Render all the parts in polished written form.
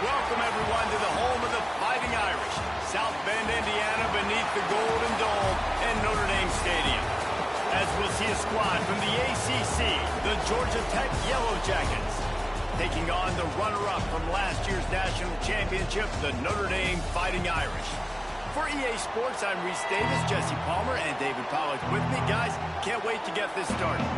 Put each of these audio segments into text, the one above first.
welcome everyone to the home of the Fighting Irish, South Bend, Indiana, beneath the Golden Dome and Notre Dame Stadium. As we'll see a squad from the ACC, the Georgia Tech Yellow Jackets, taking on the runner-up from last year's national championship, the Notre Dame Fighting Irish. For EA Sports, I'm Reese Davis, Jesse Palmer, and David Pollack with me. Guys, can't wait to get this started.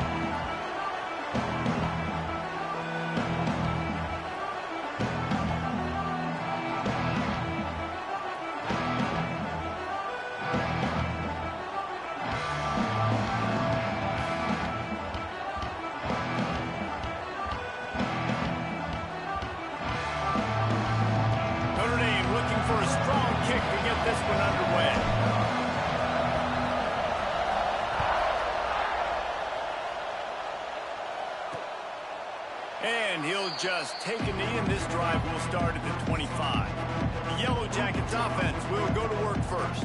And he'll just take a knee, and this drive will start at the 25. The Yellow Jackets offense will go to work first.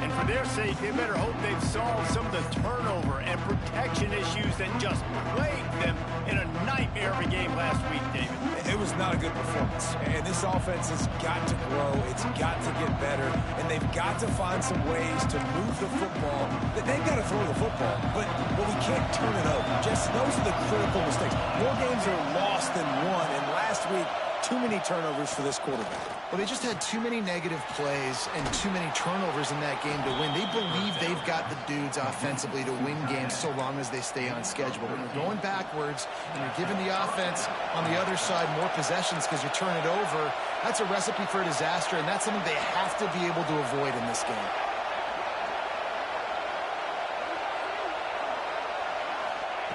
And for their sake, they better hope they've solved some of the turnover and protection issues that just plagued them in a nightmare of a game last week, David. It was not a good performance. And this offense has got to grow. It's got to get better. And they've got to find some ways to move the football. They've got to throw the football, but we can't turn it over. Just those are the critical mistakes. More games are lost than won, and last week, too many turnovers for this quarterback. Well, they just had too many negative plays and too many turnovers in that game to win. They believe they've got the dudes offensively to win games so long as they stay on schedule. But when you're going backwards and you're giving the offense on the other side more possessions because you turn it over, that's a recipe for disaster, and that's something they have to be able to avoid in this game.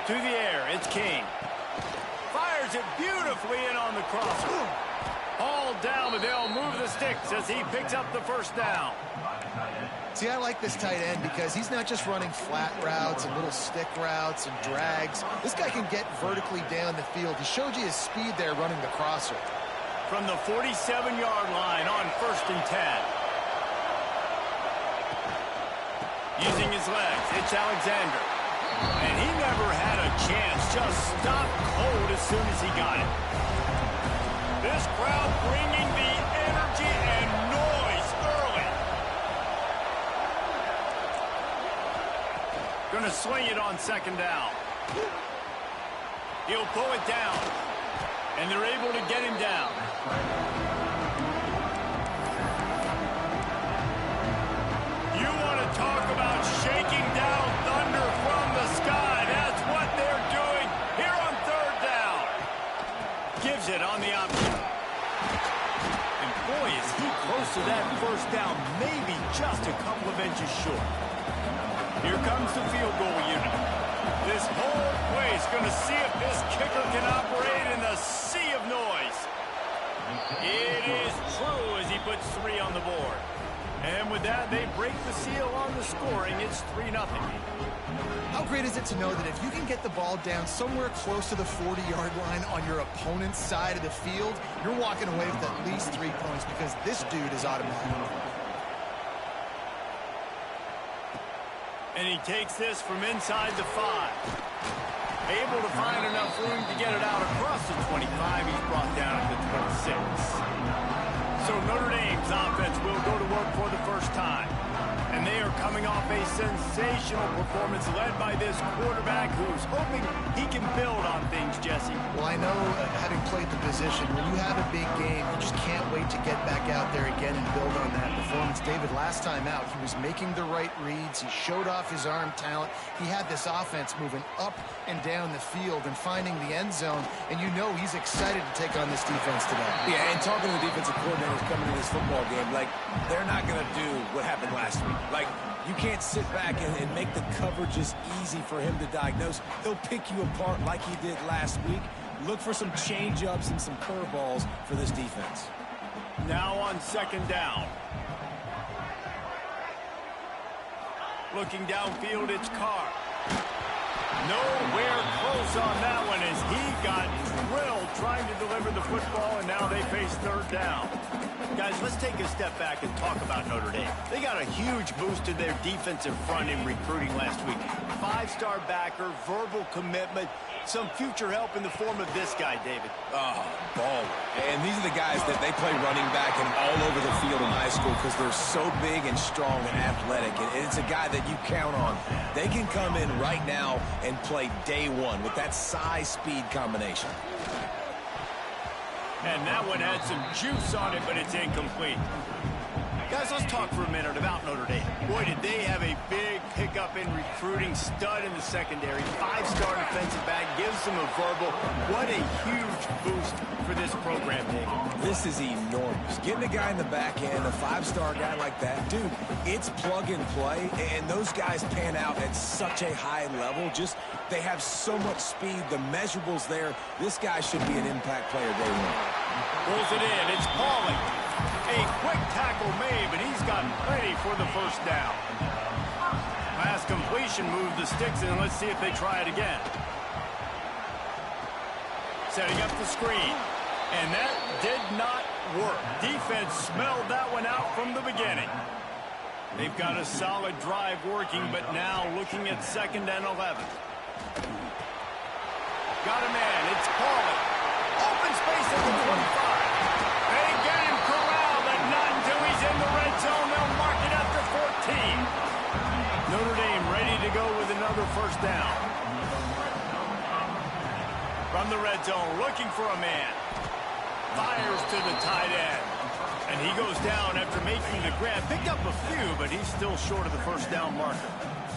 To the air, it's King. Fires it beautifully in on the crosser. All down, but they'll move the sticks as he picks up the first down. See, I like this tight end because he's not just running flat routes and little stick routes and drags. This guy can get vertically down the field. He showed you his speed there running the crosser. From the 47-yard line on 1st and 10. Using his legs, it's Alexander. And he never had a chance, just stopped cold as soon as he got it. This crowd bringing the energy and noise early. Gonna swing it on 2nd down. He'll pull it down, and they're able to get him down. You want to talk about shaking down thunder from the sky. That's what they're doing here on 3rd down. Gives it on the option. And boy, is he close to that 1st down, maybe just a couple of inches short. Here comes the field goal unit. This whole place going to see if this kicker can operate in the sea of noise. It is true as he puts 3 on the board. And with that, they break the seal on the scoring. It's 3-0. How great is it to know that if you can get the ball down somewhere close to the 40-yard line on your opponent's side of the field, you're walking away with at least 3 points because this dude is automatic. And he takes this from inside the 5. Able to find enough room to get it out across the 25. He's brought down at the 26. So Notre Dame's offense will go to work for the first time. And they are coming off a sensational performance led by this quarterback who's hoping he can build on things, Jesse. Well, I know, having played the position, when you have a big game, you just can't wait to get back out there again and build on that performance. David, last time out, he was making the right reads. He showed off his arm talent. He had this offense moving up and down the field and finding the end zone. And you know he's excited to take on this defense today. Yeah, and talking to the defensive coordinators coming to this football game, like, they're not going to do what happened last week. Like, you can't sit back and make the coverages easy for him to diagnose. He'll pick you apart like he did last week. Look for some change-ups and some curveballs for this defense. Now on 2nd down. Looking downfield, it's Carr. Nowhere close on that one as he got drilled trying to deliver the football, and now they face 3rd down. Guys, let's take a step back and talk about Notre Dame. They got a huge boost to their defensive front in recruiting last week. 5-star backer, verbal commitment, some future help in the form of this guy, David. Oh, baller. And these are the guys that they play running back and all over the field in high school because they're so big and strong and athletic. And it's a guy that you count on. They can come in right now and play day one with that size-speed combination. And that one had some juice on it, but it's incomplete. Guys, let's talk for a minute about Notre Dame. Boy, did they have a big pickup in recruiting. Stud in the secondary. 5-star defensive back. Gives them a verbal. What a huge boost for this program, David. This is enormous. Getting a guy in the back end, a 5-star guy like that, dude, it's plug and play, and those guys pan out at such a high level. Just, they have so much speed. The measurables there. This guy should be an impact player day one. Pulls it in. It's Pauling. A quick tackle made, but he's got plenty for the first down. Pass completion, move the sticks in. Let's see if they try it again. Setting up the screen. And that did not work. Defense smelled that one out from the beginning. They've got a solid drive working, but now looking at 2nd and 11. Got a man. It's Pauling. Open space at the 25. They get him corralled, but not until he's in the red zone. They'll mark it after 14. Notre Dame ready to go with another first down. From the red zone, looking for a man. Fires to the tight end. And he goes down after making the grab. Picked up a few, but he's still short of the first down marker.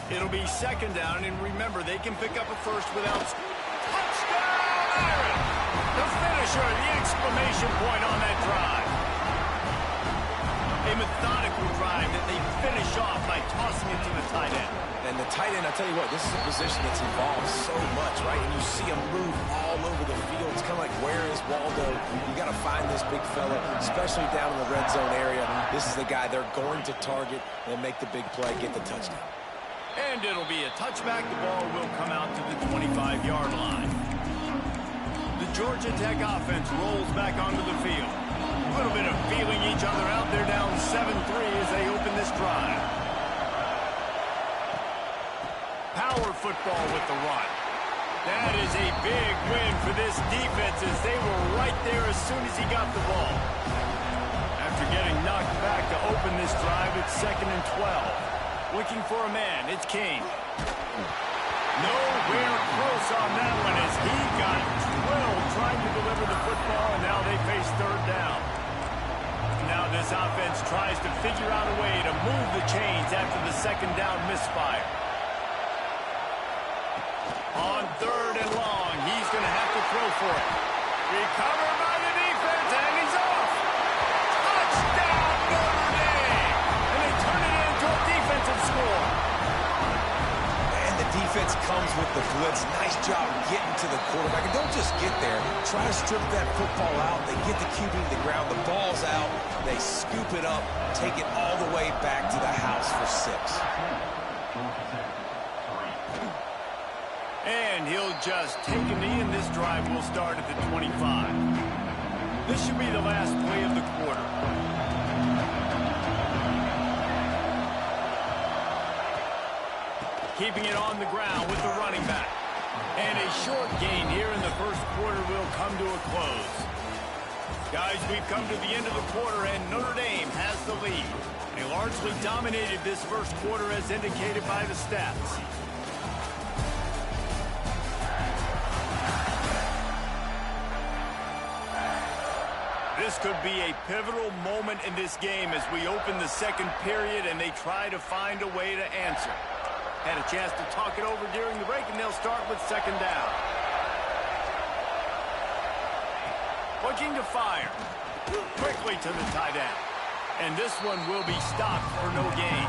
It'll be 2nd down, and remember, they can pick up a first without... Touchdown, Aaron! The finisher, the exclamation point on that drive. A methodical drive that they finish off by tossing it to the tight end. And the tight end, I'll tell you what, this is a position that's involved so much, right? And you see him move all over the field. It's kind of like, where is Waldo? You got to find this big fella, especially down in the red zone area. This is the guy they're going to target and make the big play, get the touchdown. And it'll be a touchback. The ball will come out to the 25-yard line. The Georgia Tech offense rolls back onto the field. A little bit of feeling each other out. They're down 7-3 as they open this drive. Power football with the run. That is a big win for this defense as they were right there as soon as he got the ball. After getting knocked back to open this drive, it's 2nd and 12. Looking for a man, it's King. Nowhere close on that one as he got drilled trying to deliver the football, and now they face 3rd down. Now this offense tries to figure out a way to move the chains after the 2nd down misfire. On 3rd and long, he's going to have to throw for it. Recovered by the defense, and he's off. Touchdown, Notre Dame! And they turn it into a defensive score. And the defense comes with the blitz. Nice job getting to the quarterback. And don't just get there. Try to strip that football out. They get the QB to the ground. The ball's out. They scoop it up, take it all the way back to the house for 6. And he'll just take a knee, and this drive will start at the 25. This should be the last play of the quarter. Keeping it on the ground with the running back. And a short gain here in the first quarter will come to a close. Guys, we've come to the end of the quarter, and Notre Dame has the lead. They largely dominated this first quarter as indicated by the stats. This could be a pivotal moment in this game as we open the 2nd period and they try to find a way to answer. Had a chance to talk it over during the break, and they'll start with 2nd down. Looking to fire. Quickly to the tight end. And this one will be stopped for no gain.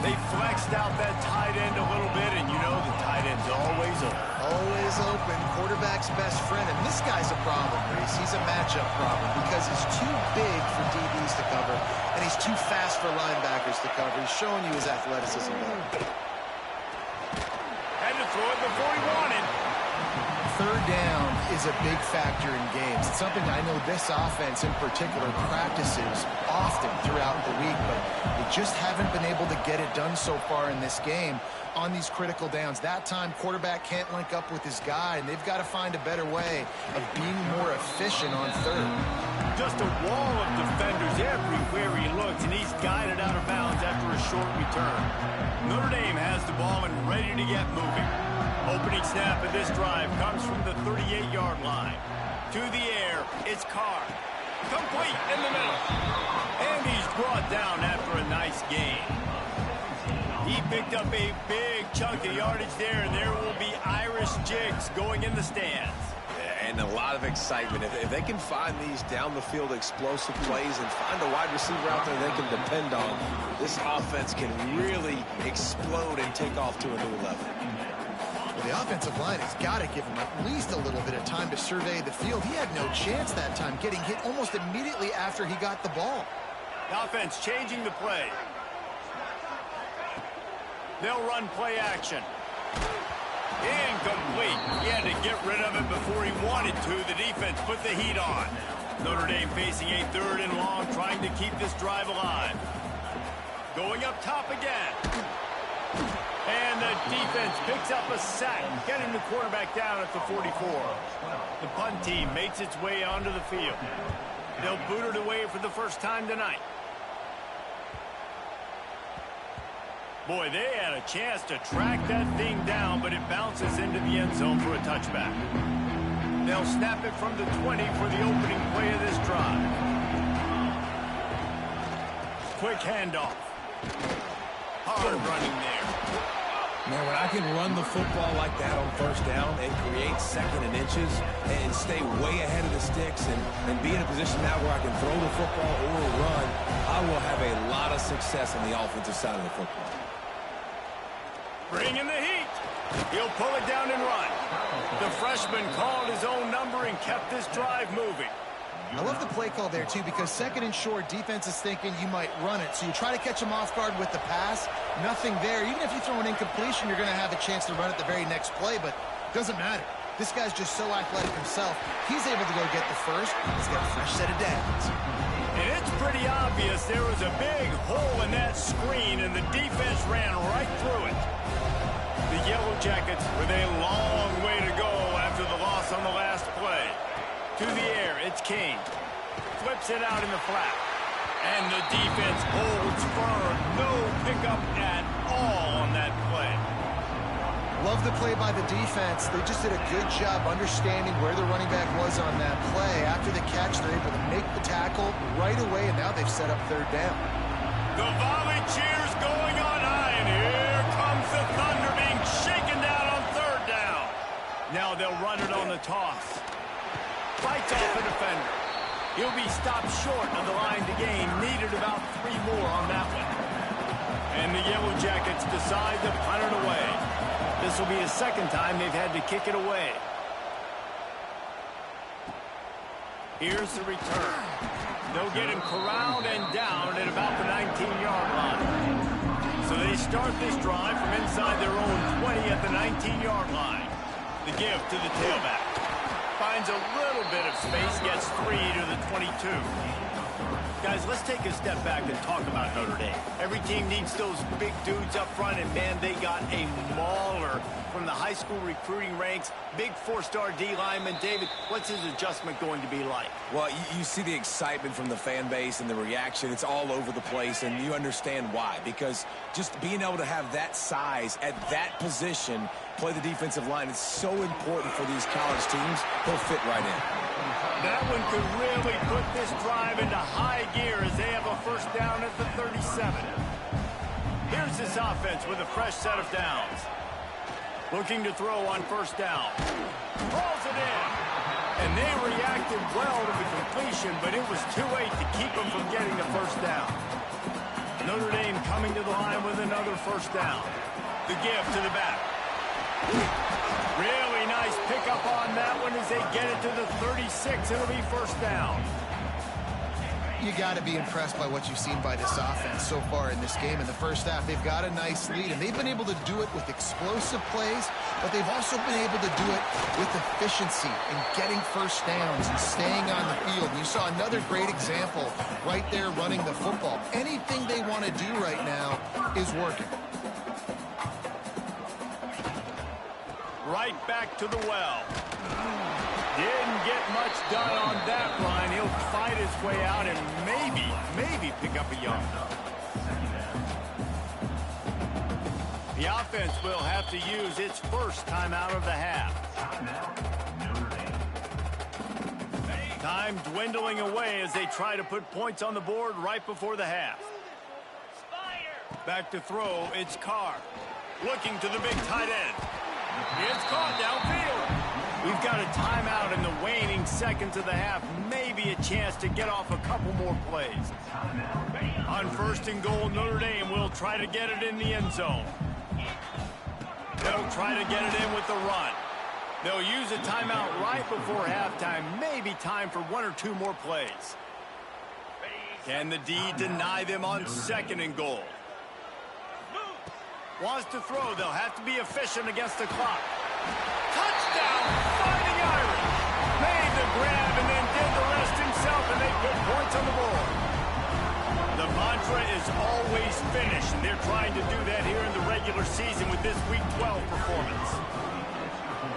They flexed out that tight end a little bit, and you know the tight end's always open. Always open, quarterback's best friend. And this guy's a problem, Reese. He's a matchup problem because he's too big for DBs to cover, and he's too fast for linebackers to cover. He's showing you his athleticism there. Had to throw it before he wanted. third down is a big factor in games. It's something I know this offense in particular practices often throughout the week, but they just haven't been able to get it done so far in this game on these critical downs. That time, quarterback can't link up with his guy, and they've got to find a better way of being more efficient on third. Just a wall of defenders everywhere he looks, and he's guided out of bounds after a short return. Notre Dame has the ball and ready to get moving. Opening snap of this drive comes from the 38-yard line. To the air, it's Carr. Complete in the middle. And he's brought down after a nice gain. He picked up a big chunk of yardage there, and there will be Irish jigs going in the stands. And a lot of excitement. If they can find these down-the-field explosive plays and find a wide receiver out there they can depend on, this offense can really explode and take off to a new level. Well, the offensive line has got to give him at least a little bit of time to survey the field. He had no chance that time, getting hit almost immediately after he got the ball. The offense changing the play. They'll run play action. Incomplete. He had to get rid of it before he wanted to. The defense put the heat on. Notre Dame facing a third and long, trying to keep this drive alive. Going up top again. And the defense picks up a sack, getting the quarterback down at the 44. The punt team makes its way onto the field. They'll boot it away for the first time tonight. Boy, they had a chance to track that thing down, but it bounces into the end zone for a touchback. They'll snap it from the 20 for the opening play of this drive. Quick handoff. Hard running there. Man, when I can run the football like that on first down and create second and inches and stay way ahead of the sticks and be in a position now where I can throw the football or run, I will have a lot of success on the offensive side of the football. Bring in the heat. He'll pull it down and run. The freshman called his own number and kept this drive moving. I love the play call there, too, because second and short, defense is thinking you might run it. So you try to catch him off guard with the pass. Nothing there. Even if you throw an incompletion, you're going to have a chance to run it the very next play, but it doesn't matter. This guy's just so athletic himself. He's able to go get the first. He's got a fresh set of downs. And it's pretty obvious there was a big hole in that screen, and the defense ran right through it. The Yellow Jackets with a long way to go after the loss on the last play. To the air, it's King. Flips it out in the flat. And the defense holds firm. No pickup at all on that play. Love the play by the defense. They just did a good job understanding where the running back was on that play. After the catch, they're able to make the tackle right away, and now they've set up third down. The volley cheers going on high, and here comes the Thunder being shaken down on third down. Now they'll run it on the toss. Fights off the defender. He'll be stopped short of the line to gain. Needed about 3 more on that one. And the Yellow Jackets decide to punt it away. This will be the second time they've had to kick it away. Here's the return. They'll get him corralled and down at about the 19-yard line. So they start this drive from inside their own 20 at the 19-yard line. The give to the tailback. Finds a little bit of space, gets 3 to the 22. Guys, let's take a step back and talk about Notre Dame. Every team needs those big dudes up front, and man, they got a mauler from the high school recruiting ranks. Big 4-star D lineman. David, what's his adjustment going to be like? Well, you see the excitement from the fan base and the reaction. It's all over the place, and you understand why. Because just being able to have that size at that position, play the defensive line, is so important for these college teams. He'll fit right in. That one could really put this drive into high gear as they have a first down at the 37. Here's this offense with a fresh set of downs. Looking to throw on first down. Hauls it in. And they reacted well to the completion, but it was too late to keep them from getting the first down. Notre Dame coming to the line with another first down. The give to the back. Really nice pickup on that one as they get it to the 36. It'll be first down. You got to be impressed by what you've seen by this offense so far in this game. In the first half, they've got a nice lead, and they've been able to do it with explosive plays, but they've also been able to do it with efficiency and getting first downs and staying on the field. You saw another great example right there running the football. Anything they want to do right now is working. Right back to the well. Didn't get much done on that line. He'll fight his way out and maybe pick up a yard. The offense will have to use its first timeout of the half. Time dwindling away as they try to put points on the board right before the half. Back to throw, it's Carr. Looking to the big tight end. It's caught downfield. We've got a timeout in the waning seconds of the half. Maybe a chance to get off a couple more plays. On first and goal, Notre Dame will try to get it in the end zone. They'll try to get it in with the run. They'll use a timeout right before halftime. Maybe time for one or two more plays. Can the D deny them on second and goal? Wants to throw. They'll have to be efficient against the clock. Touchdown, Fighting Irish. Made the grab and then did the rest himself, and they put points on the board. The mantra is always finish, and they're trying to do that here in the regular season with this Week 12 performance.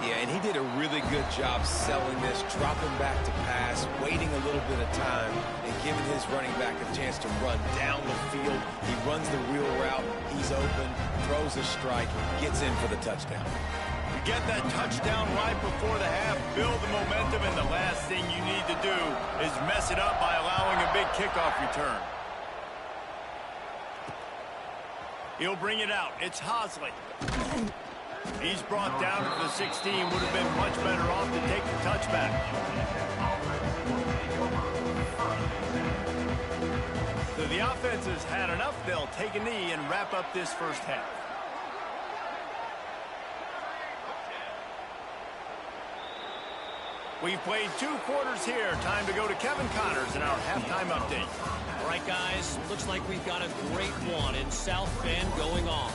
Yeah, and he did a really good job selling this, dropping back to pass, waiting a little bit of time, and giving his running back a chance to run down the field. He runs the wheel route. He's open, throws a strike, gets in for the touchdown. You get that touchdown right before the half, build the momentum, and the last thing you need to do is mess it up by allowing a big kickoff return. He'll bring it out. It's Hosley. He's brought down to the 16. Would have been much better off to take the touchback. So the offense has had enough. They'll take a knee and wrap up this first half. We've played 2 quarters here. Time to go to Kevin Connors in our halftime update. All right, guys, looks like we've got a great one in South Bend going on.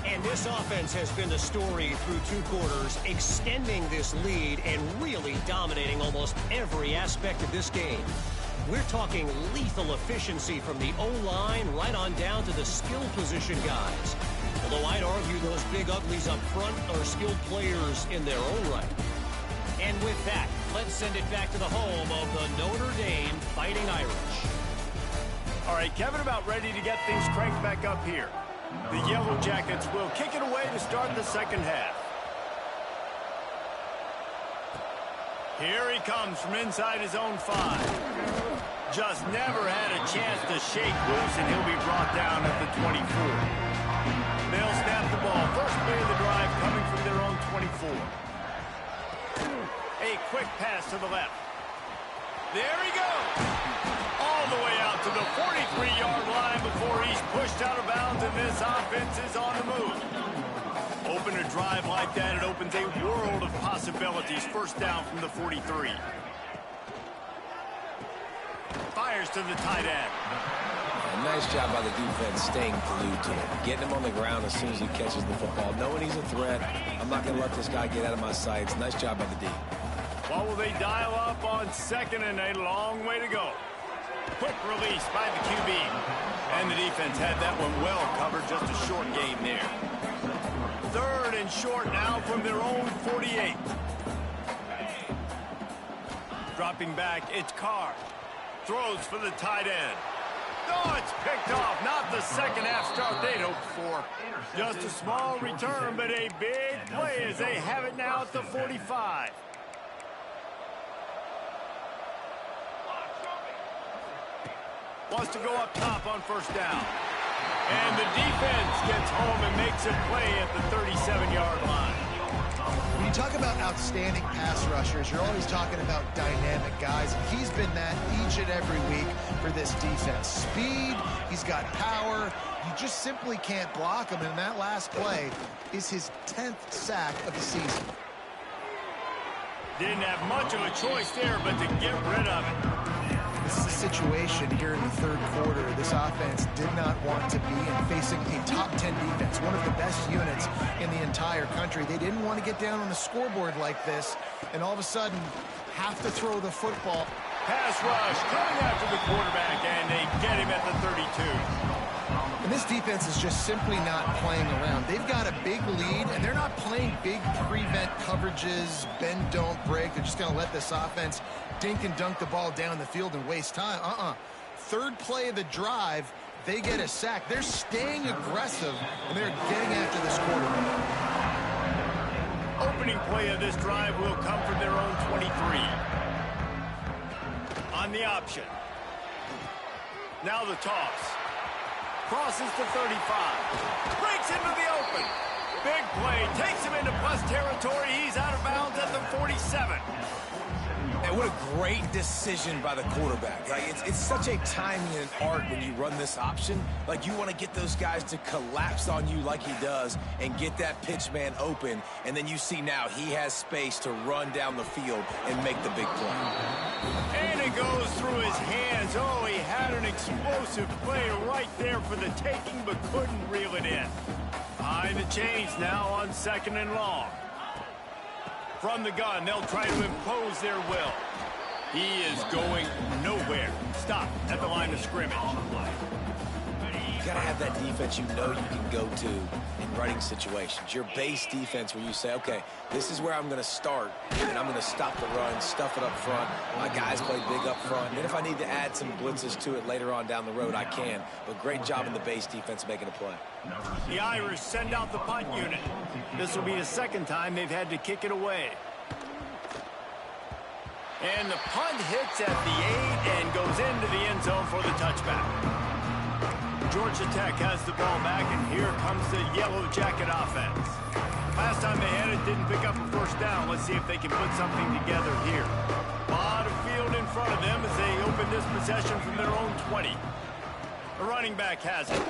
And this offense has been the story through 2 quarters, extending this lead and really dominating almost every aspect of this game. We're talking lethal efficiency from the O-line right on down to the skill position guys. Although I'd argue those big uglies up front are skilled players in their own right. And with that, let's send it back to the home of the Notre Dame Fighting Irish. All right, Kevin, about ready to get things cranked back up here. The Yellow Jackets will kick it away to start the second half. Here he comes from inside his own 5. Just never had a chance to shake loose, and he'll be brought down at the 24. They'll snap the ball. First play of the drive coming from their own 24. A quick pass to the left. There he goes. All the way out to the 43-yard line before he's pushed out of bounds, and this offense is on the move. Open a drive like that, it opens a world of possibilities. First down from the 43. Fires to the tight end. A nice job by the defense staying glued to him, getting him on the ground as soon as he catches the football, knowing he's a threat. I'm not going to let this guy get out of my sights. Nice job by the D. What will they dial up on second, and a long way to go? Quick release by the QB. And the defense had that one well covered, just a short game there. Third and short now from their own 48. Dropping back, it's Carr. Throws for the tight end. Oh, it's picked off. Not the second half start they'd hoped for. Just a small return, but a big play as they have it now at the 45. Wants to go up top on first down. And the defense gets home and makes a play at the 37-yard line. When you talk about outstanding pass rushers, you're always talking about dynamic guys. And he's been that each and every week for this defense. Speed, he's got power. You just simply can't block him. And that last play is his 10th sack of the season. Didn't have much of a choice there, but to get rid of it. This is a situation situation here in the third quarter this offense did not want to be in, facing a top 10 defense, one of the best units in the entire country. They didn't want to get down on the scoreboard like this, and all of a sudden have to throw the football. Pass rush coming after the quarterback, and they get him at the 32. And this defense is just simply not playing around. They've got a big lead, and they're not playing big prevent coverages, bend, don't break. They're just going to let this offense dink and dunk the ball down the field and waste time. Third play of the drive, they get a sack. They're staying aggressive, and they're getting after this quarterback. Opening play of this drive will come from their own 23. On the option. Now the toss. Crosses the 35. Breaks into the open. Big play. Takes him into plus territory. He's out of bounds at the 47. And what a great decision by the quarterback. Like, it's such a timing and art when you run this option. Like, you want to get those guys to collapse on you like he does and get that pitch man open. And then you see now he has space to run down the field and make the big play. And it goes through his hands. Oh, he had an explosive play right there for the taking, but couldn't reel it in. Behind the chains now on 2nd and long. From the gun, they'll try to impose their will. He is going nowhere. Stop at the line of scrimmage. You got to have that defense you know you can go to in running situations. Your base defense where you say, okay, this is where I'm going to start, and I'm going to stop the run, stuff it up front. My guys play big up front. And if I need to add some blitzes to it later on down the road, I can. But great job in the base defense making a play. The Irish send out the punt unit. This will be the second time they've had to kick it away. And the punt hits at the 8 and goes into the end zone for the touchback. Georgia Tech has the ball back, and here comes the Yellow Jacket offense. Last time they had it, didn't pick up a first down. Let's see if they can put something together here. A lot of field in front of them as they open this possession from their own 20. The running back has it.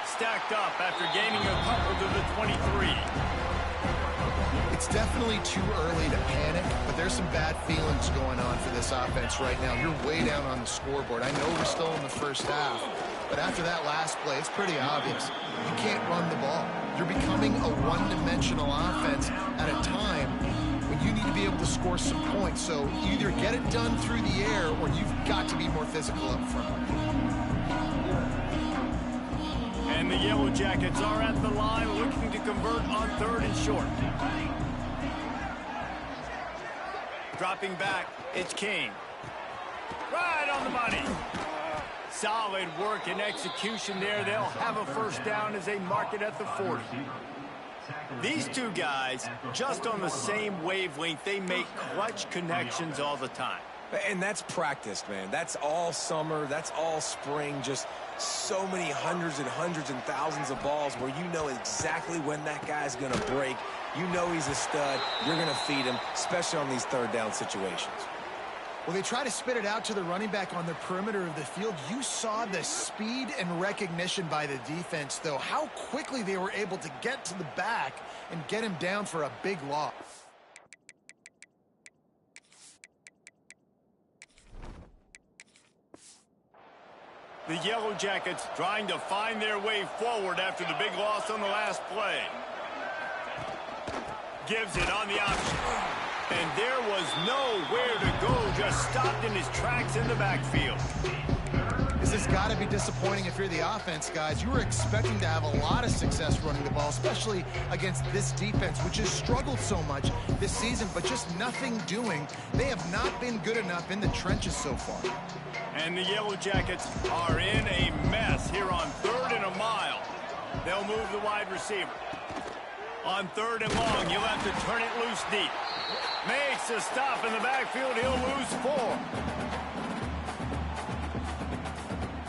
Stacked up after gaining a couple to the 23. It's definitely too early to panic, but there's some bad feelings going on for this offense right now. You're way down on the scoreboard. I know we're still in the first half, but after that last play, it's pretty obvious. You can't run the ball. You're becoming a one-dimensional offense at a time when you need to be able to score some points. So either get it done through the air or you've got to be more physical up front. And the Yellow Jackets are at the line looking to convert on 3rd and short. Dropping back, it's King. Right on the money. Solid work and execution there. They'll have a first down as they mark it at the 40. These two guys, just on the same wavelength, they make clutch connections all the time. And that's practiced, man. That's all summer. That's all spring. Just so many hundreds and thousands of balls where you know exactly when that guy's going to break. You know he's a stud. You're going to feed him, especially on these third down situations. Well, they try to spit it out to the running back on the perimeter of the field. You saw the speed and recognition by the defense, though. How quickly they were able to get to the back and get him down for a big loss. The Yellow Jackets trying to find their way forward after the big loss on the last play. Gives it on the option. And there was nowhere to go, just stopped in his tracks in the backfield. This has got to be disappointing if you're the offense, guys. You were expecting to have a lot of success running the ball, especially against this defense, which has struggled so much this season, but just nothing doing. They have not been good enough in the trenches so far. And the Yellow Jackets are in a mess here on 3rd and a mile. They'll move the wide receiver. On 3rd and long, you'll have to turn it loose deep. Makes a stop in the backfield. He'll lose 4.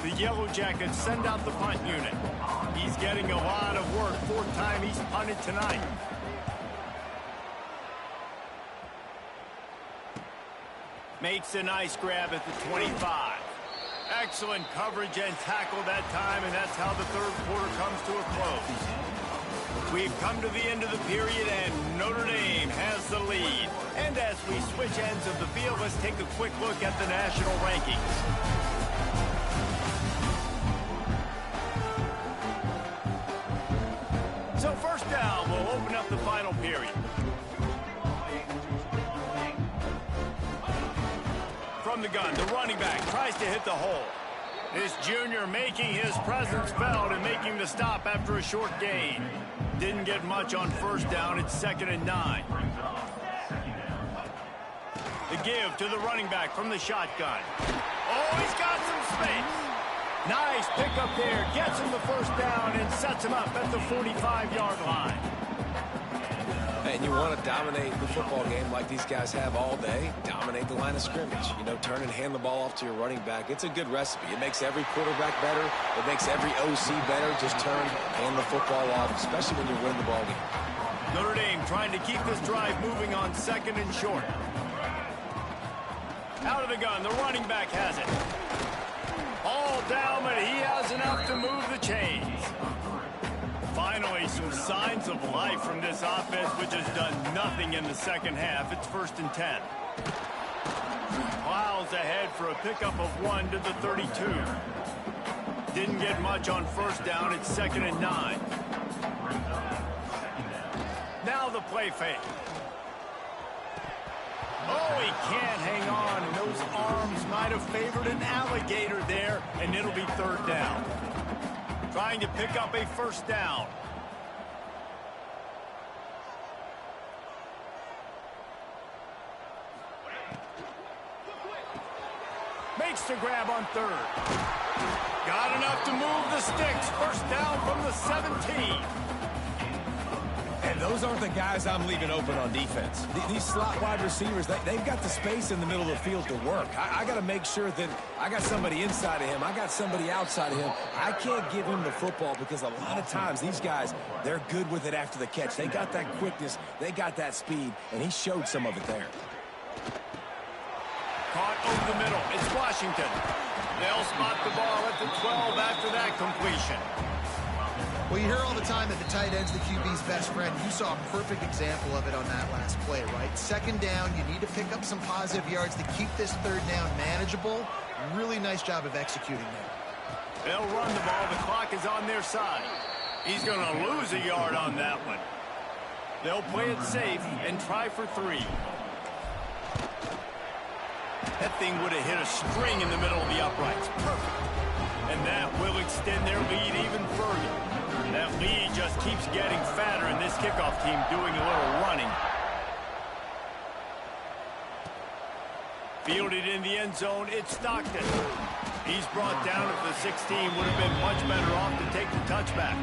The Yellow Jackets send out the punt unit. He's getting a lot of work. 4th time he's punted tonight. Makes a nice grab at the 25. Excellent coverage and tackle that time, and that's how the 3rd quarter comes to a close. We've come to the end of the period, and Notre Dame has the lead. And as we switch ends of the field, let's take a quick look at the national rankings. off the final period. From the gun, the running back tries to hit the hole. This junior making his presence felt and making the stop after a short gain. Didn't get much on first down. It's 2nd and 9. The give to the running back from the shotgun. Oh, he's got some space. Nice pickup there. Gets him the first down and sets him up at the 45-yard line. And you want to dominate the football game like these guys have all day. Dominate the line of scrimmage. You know, turn and hand the ball off to your running back. It's a good recipe. It makes every quarterback better. It makes every OC better. Just turn, hand the football off, especially when you're winning the ball game. Notre Dame trying to keep this drive moving on 2nd and short. Out of the gun, the running back has it. All down, but he has enough to move the chains. Finally, some signs of life from this offense, which has done nothing in the second half. It's 1st and 10. Miles ahead for a pickup of 1 to the 32. Didn't get much on first down. It's 2nd and 9. Now the play fake. Oh, he can't hang on, and those arms might have favored an alligator there, and it'll be 3rd down. Trying to pick up a first down. Makes the grab on 3rd. Got enough to move the sticks. First down from the 17. And those aren't the guys I'm leaving open on defense. These slot wide receivers, they've got the space in the middle of the field to work. I got to make sure that I got somebody inside of him. I got somebody outside of him. I can't give him the football because a lot of times these guys, they're good with it after the catch. They got that quickness. They got that speed, and he showed some of it there. Caught over the middle. It's Washington. They'll spot the ball at the 12 after that completion. Well, you hear all the time that the tight end's the QB's best friend. You saw a perfect example of it on that last play, right? 2nd down, you need to pick up some positive yards to keep this 3rd down manageable. Really nice job of executing there. They'll run the ball. The clock is on their side. He's going to lose a yard on that one. They'll play it safe and try for 3. That thing would have hit a string in the middle of the uprights. Perfect. And that will extend their lead even further. That lead just keeps getting fatter, and this kickoff team doing a little running. Fielded in the end zone, it's Stockton. He's brought down at the 16. Would have been much better off to take the touchback.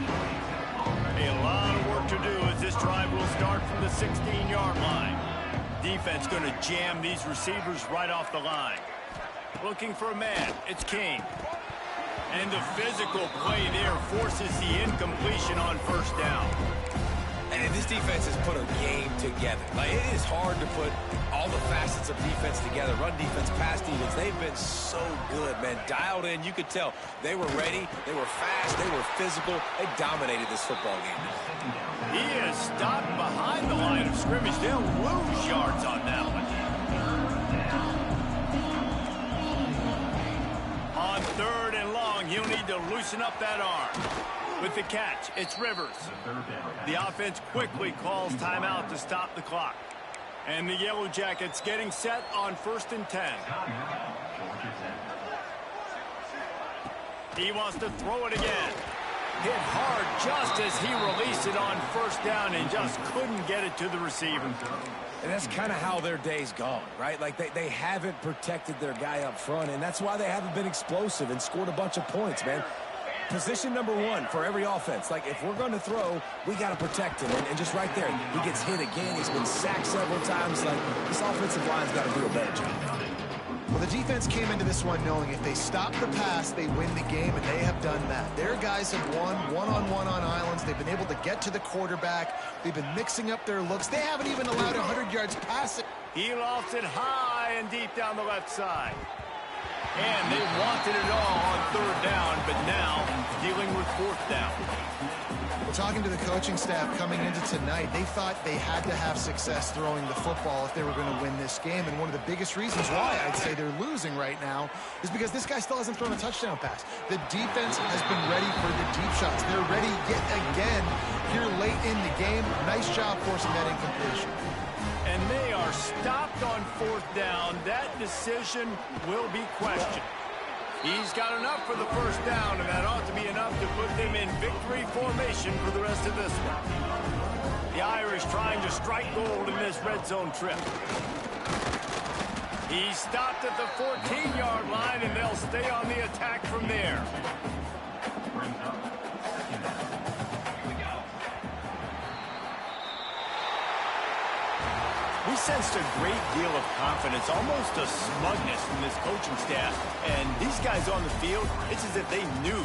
A lot of work to do as this drive will start from the 16-yard line. Defense going to jam these receivers right off the line. Looking for a man. It's King. And the physical play there forces the incompletion on first down. And this defense has put a game together. Like, it is hard to put all the facets of defense together. Run defense, pass defense. They've been so good, man. Dialed in. You could tell they were ready. They were fast. They were physical. They dominated this football game. He is stopped behind the line of scrimmage. They'll lose yards on that one. On 3rd and long, he'll need to loosen up that arm. With the catch, it's Rivers. The offense quickly calls timeout to stop the clock. And the Yellow Jackets getting set on 1st and 10. He wants to throw it again. Hit hard just as he released it on first down and just couldn't get it to the receiver. And that's kind of how their day's gone, right? Like, they haven't protected their guy up front, and that's why they haven't been explosive and scored a bunch of points, man. Position number 1 for every offense. Like, if we're going to throw, we got to protect him. And just right there, he gets hit again. He's been sacked several times. Like, this offensive line's got to do a better job. Well, the defense came into this one knowing if they stop the pass, they win the game, and they have done that. Their guys have won one-on-one on islands. They've been able to get to the quarterback. They've been mixing up their looks. They haven't even allowed 100 yards passing. He lofts it high and deep down the left side. And they wanted it all on 3rd down, but now dealing with 4th down. Talking to the coaching staff coming into tonight, they thought they had to have success throwing the football if they were going to win this game. And one of the biggest reasons why I'd say they're losing right now is because this guy still hasn't thrown a touchdown pass. The defense has been ready for the deep shots. They're ready yet again here late in the game. Nice job forcing that incompletion. And they are stopped on 4th down. That decision will be questioned. He's got enough for the 1st down, and that ought to be enough to put them in victory formation for the rest of this one. The Irish trying to strike gold in this red zone trip. He stopped at the 14-yard line, and they'll stay on the attack from there. We sensed a great deal of confidence, almost a smugness from this coaching staff. And these guys on the field, it's as if they knew